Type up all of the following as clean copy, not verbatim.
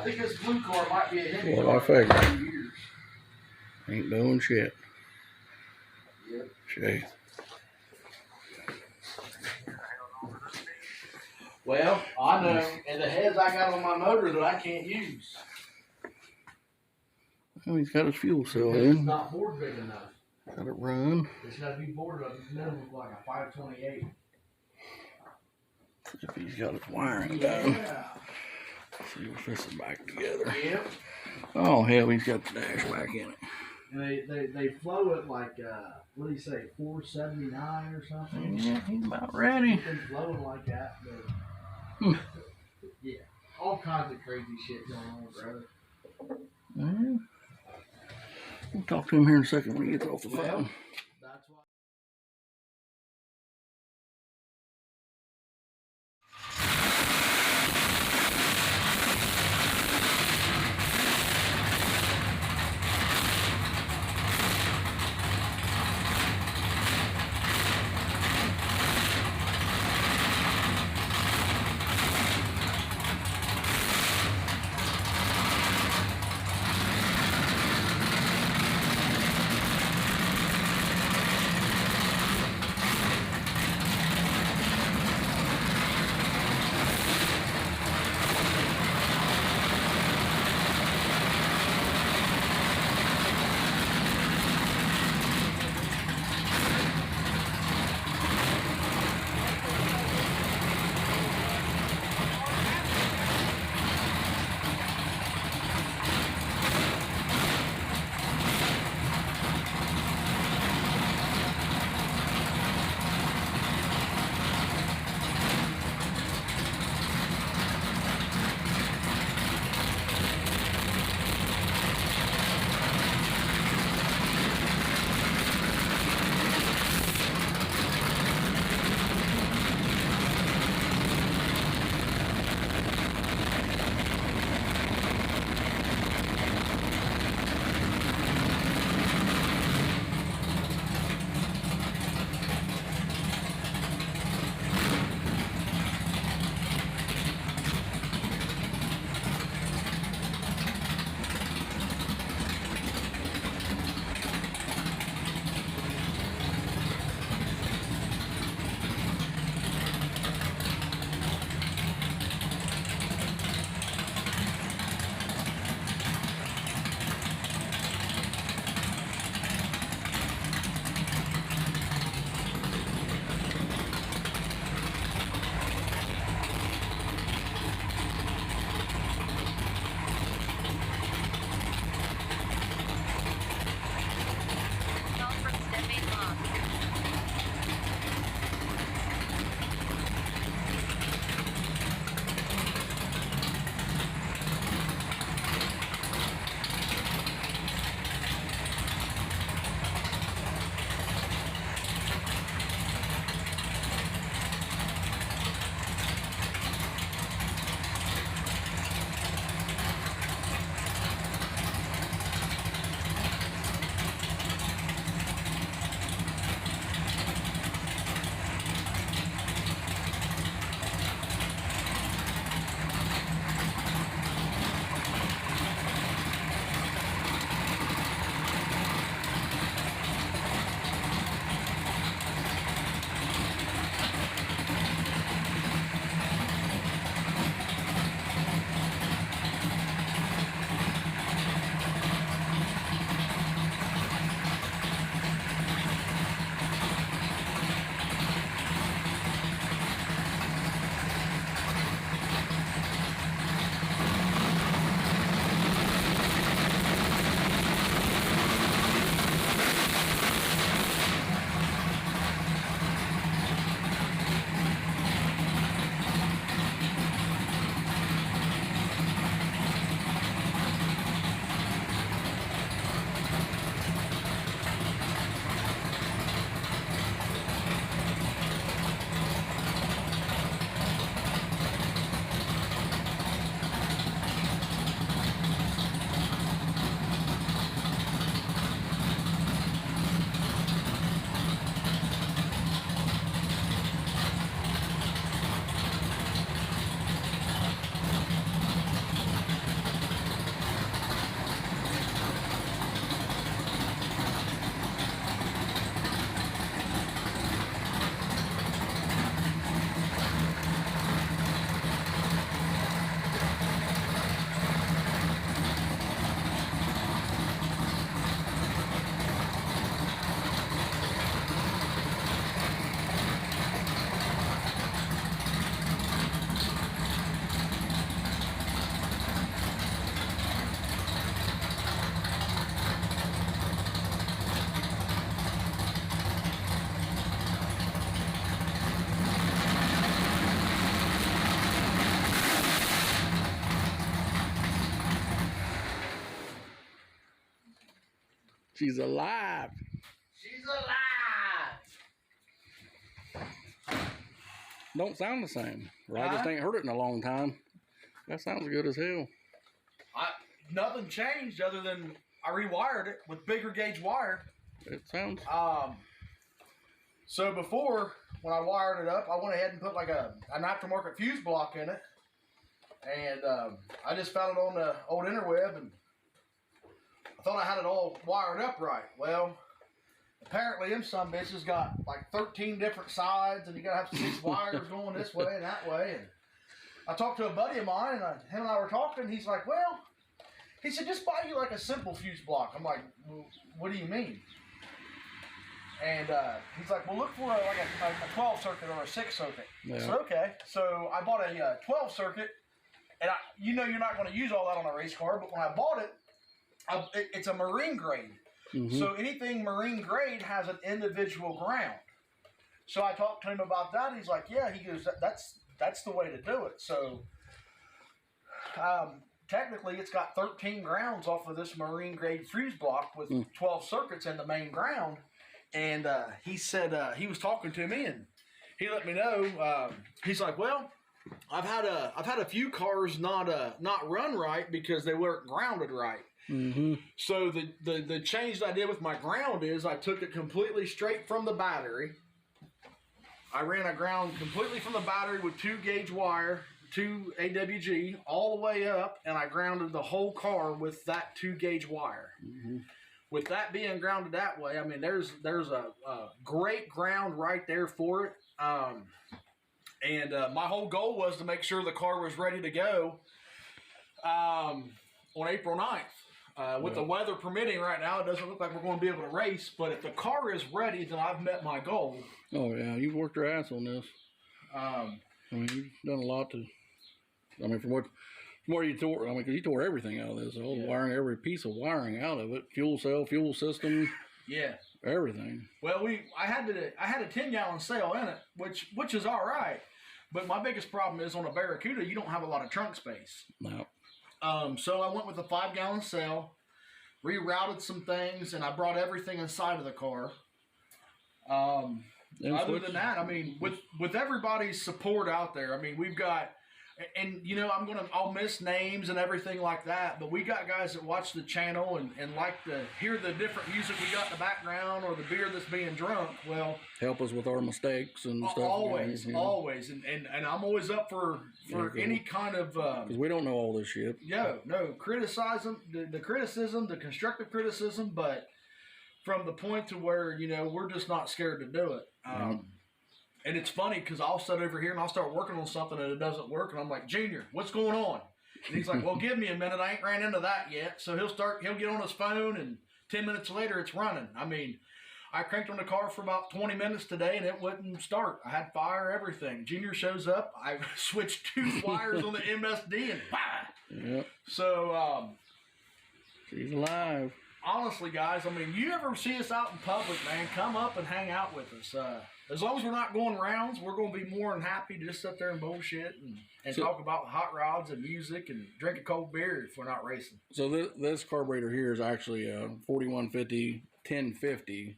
think this blue car might be a heavy car. Well, I figured. Ain't doing shit. Yep. Shay. Well, I know, and the heads I got on my motor that I can't use. Well, he's got his fuel cell It's in. not board big enough. Got it run. It's got to be boarded up minimum like a 528. See if he's got his wiring done. See if this is back together. Yep. Oh hell, he's got the dash back in it. And they flow it like what do you say, 479 or something? Yeah, he's about ready. He's been flowing like that, but yeah, all kinds of crazy shit going on, brother. Well, we'll talk to him here in a second when he gets off the phone. Well, that's why. She's alive. She's alive. Don't sound the same. Or I just ain't heard it in a long time. That sounds good as hell. Nothing changed other than I rewired it with bigger gauge wire. It sounds. So before, when I wired it up, I went ahead and put like an aftermarket fuse block in it. And I just found it on the old interweb, and I thought I had it all wired up right. Well, apparently them some bitches got like 13 different sides, and you gotta have 6 wires going this way and that way. And I talked to a buddy of mine, and him and I were talking. He's like, well, he said, just buy you like a simple fuse block. I'm like, well, what do you mean? And he's like, well, look for like a 12 circuit or a 6 circuit. Yeah. So okay. So I bought a 12 circuit, and you know you're not going to use all that on a race car, but when I bought it, it's a marine grade. Mm-hmm. So anything marine grade has an individual ground. So I talked to him about that. He's like, yeah. He goes, that's the way to do it. So technically, it's got 13 grounds off of this marine grade fuse block with 12 circuits in the main ground. And he said he was talking to me, and he let me know. He's like, well, I've had a few cars not run right because they weren't grounded right. Mm-hmm. So the change that I did with my ground is I took it completely straight from the battery. I ran a ground completely from the battery with 2 gauge wire, 2 AWG all the way up, and I grounded the whole car with that 2 gauge wire. Mm-hmm. With that being grounded that way, I mean, there's a great ground right there for it. And my whole goal was to make sure the car was ready to go on April 9th. With the weather permitting right now, it doesn't look like we're going to be able to race. But if the car is ready, then I've met my goal. Oh, yeah. You've worked your ass on this. I mean, you've done a lot to... I mean, from where you tore... I mean, because you tore everything out of this. All the wiring, every piece of wiring out of it. Fuel cell, fuel system. Yeah. Everything. Well, I had a 10-gallon cell in it, which is all right. But my biggest problem is on a Barracuda, you don't have a lot of trunk space. No. So I went with a 5-gallon cell, rerouted some things, and I brought everything inside of the car. Other than that, I mean, with everybody's support out there, I mean, we've got, and you know, I'll miss names and everything like that, but we got guys that watch the channel and like to hear the different music we got in the background or the beer that's being drunk. Well, help us with our mistakes and stuff. Always, and I'm always up for any kind of because we don't know all this shit. No criticism, the criticism, the constructive criticism, but from the point to where, you know, we're just not scared to do it. And it's funny because I'll sit over here and I'll start working on something and it doesn't work. And I'm like, Junior, what's going on? And he's like, well, give me a minute. I ain't ran into that yet. So he'll get on his phone and 10 minutes later it's running. I mean, I cranked on the car for about 20 minutes today and it wouldn't start. I had fire, everything. Junior shows up. I switched 2 wires on the MSD and bah! Yep. So, she's alive. Honestly, guys, I mean, you ever see us out in public, man, come up and hang out with us. As long as we're not going rounds, we're going to be more than happy to just sit there and bullshit and talk about hot rods and music and drink a cold beer if we're not racing. So this carburetor here is actually a 4150 1050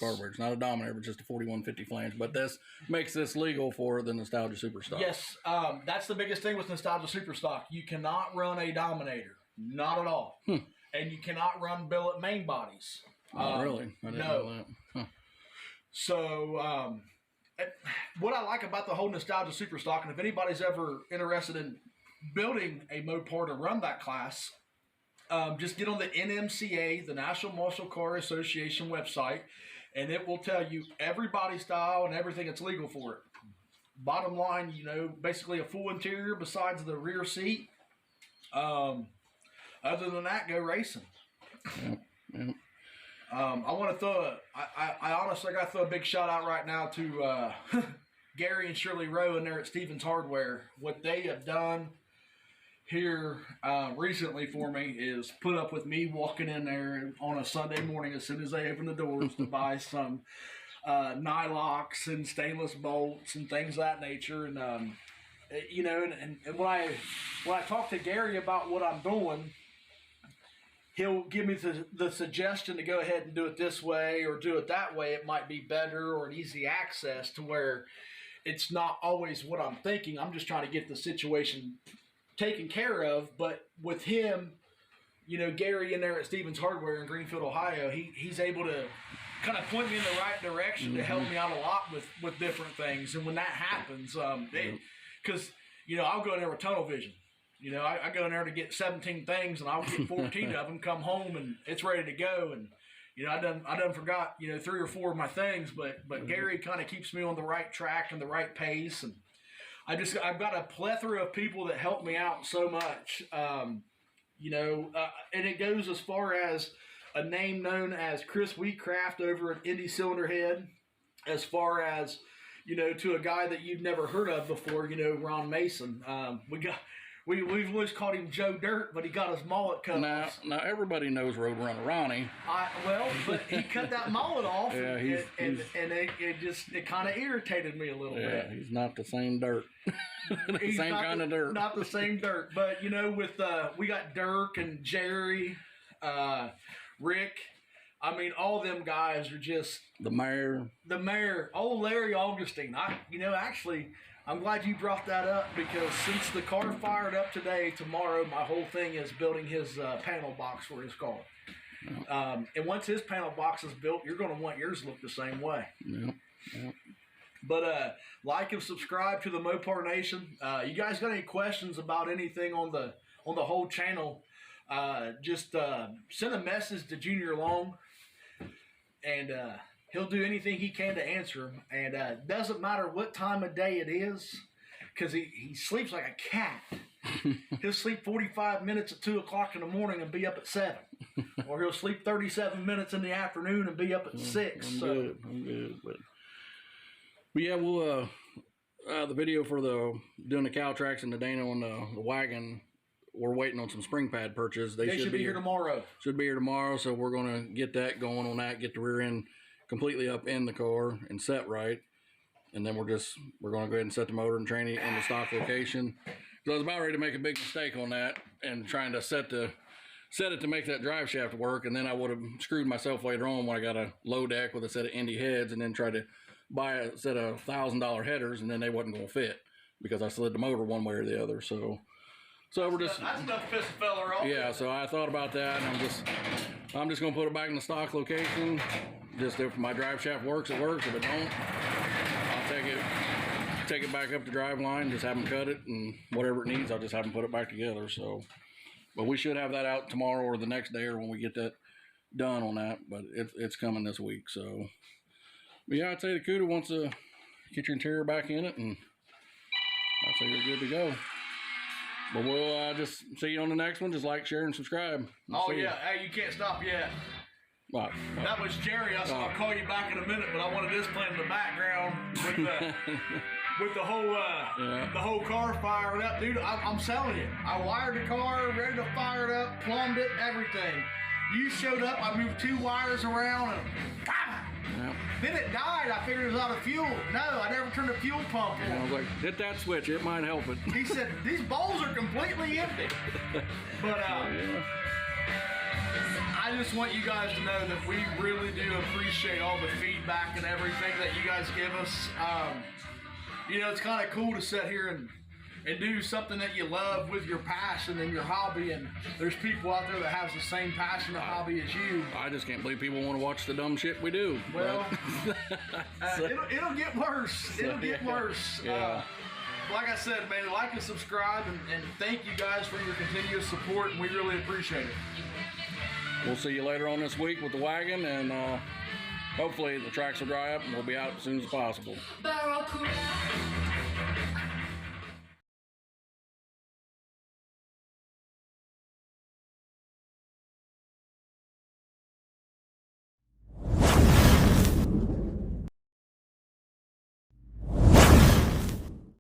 carburetor. It's not a Dominator, but just a 4150 flange. But this makes this legal for the Nostalgia Superstock. Yes, that's the biggest thing with Nostalgia Superstock. You cannot run a Dominator. Not at all. And you cannot run billet main bodies. Oh, really? I didn't know that. Huh. So, what I like about the whole Nostalgia Superstock, and if anybody's ever interested in building a Mopar to run that class, just get on the NMCA, the National Muscle Car Association website, and it will tell you every body style and everything that's legal for it. Bottom line, you know, basically a full interior besides the rear seat. Other than that, go racing. Yeah. I want to throw I honestly got to throw a big shout out right now to Gary and Shirley Rowe in there at Stevens Hardware. What they have done here recently for me is put up with me walking in there on a Sunday morning as soon as they open the doors to buy some nylocks and stainless bolts and things of that nature. And you know, and when I talk to Gary about what I'm doing, he'll give me the suggestion to go ahead and do it this way or do it that way. It might be better or an easy access to where it's not always what I'm thinking. I'm just trying to get the situation taken care of. But with him, you know, Gary in there at Stevens Hardware in Greenfield, Ohio, he's able to kind of point me in the right direction to help me out a lot with different things. And when that happens, because, you know, I'll go in there with tunnel vision. You know, I go in there to get 17 things, and I'll get 14 of them, come home, and it's ready to go. And, you know, I done forgot, you know, 3 or 4 of my things, but Gary kind of keeps me on the right track and the right pace. And I've got a plethora of people that help me out so much. You know, and it goes as far as a name known as Chris Wheatcraft over at Indy Cylinder Head, as far as, you know, to a guy that you've never heard of before, you know, Ron Mason. We've always called him Joe Dirt, but he got his mullet cut off. Now everybody knows Roadrunner Ronnie. Well, but he cut that mullet off, yeah, it kind of irritated me a little bit. Yeah, he's not the same dirt. Same kind of dirt. Not the same dirt. But, you know, with we got Dirk and Jerry, Rick. I mean, all them guys are just... The mayor. Old Larry Augustine. Actually... I'm glad you brought that up, because since the car fired up today, tomorrow my whole thing is building his panel box for his car. Yeah. And once his panel box is built, you're going to want yours to look the same way. Yeah. Yeah. But like and subscribe to the Mopar Nation. You guys got any questions about anything on the whole channel? Just send a message to Junior Long, and he'll do anything he can to answer them. And doesn't matter what time of day it is, because he sleeps like a cat. He'll sleep 45 minutes at 2 o'clock in the morning and be up at 7. Or he'll sleep 37 minutes in the afternoon and be up at 6. I'm good. But yeah, we'll the video for doing the cow tracks and the Dana on the wagon, we're waiting on some spring pad purchase. They should be here tomorrow. Should be here tomorrow, so we're going to get that going on that, get the rear end completely up in the car and set right. And then we're going to go ahead and set the motor and train it in the stock location. So I was about ready to make a big mistake on that and trying to set it to make that drive shaft work, and then I would have screwed myself later on when I got a low deck with a set of Indy heads and then tried to buy a set of $1,000 headers, and then they wasn't going to fit because I slid the motor one way or the other. So we're just... That's enough to piss a fella off. Yeah, so I thought about that, and I'm just going to put it back in the stock location. Just if my drive shaft works, it works. If it don't, I'll take it back up the drive line, just have them cut it, and whatever it needs, I'll just have them put it back together. So, but we should have that out tomorrow or the next day, or when we get that done on that. But it's coming this week. So, but yeah, I'd say the Cuda wants to get your interior back in it, and I'd say you're good to go. But we'll just see you on the next one. Just like, share, and subscribe. Oh yeah, hey, you can't stop yet. What? That was Jerry. I'll call you back in a minute, but I wanted this playing in the background with the whole car firing up, dude. I'm selling you. I wired the car, ready to fire it up, plumbed it, everything. You showed up. I moved 2 wires around, and then it died. I figured it was out of fuel. No, I never turned the fuel pump on. I was like, hit that switch. It might help it. He said these bowls are completely empty. But I just want you guys to know that we really do appreciate all the feedback and everything that you guys give us. You know, it's kind of cool to sit here and do something that you love with your passion and your hobby, and there's people out there that have the same passion and hobby as you. I just can't believe people want to watch the dumb shit we do. Well, it'll get worse. It'll get worse. Yeah. Like I said, man, like and subscribe, and thank you guys for your continuous support, and we really appreciate it. We'll see you later on this week with the wagon, and hopefully the tracks will dry up and we'll be out as soon as possible. Barracuda.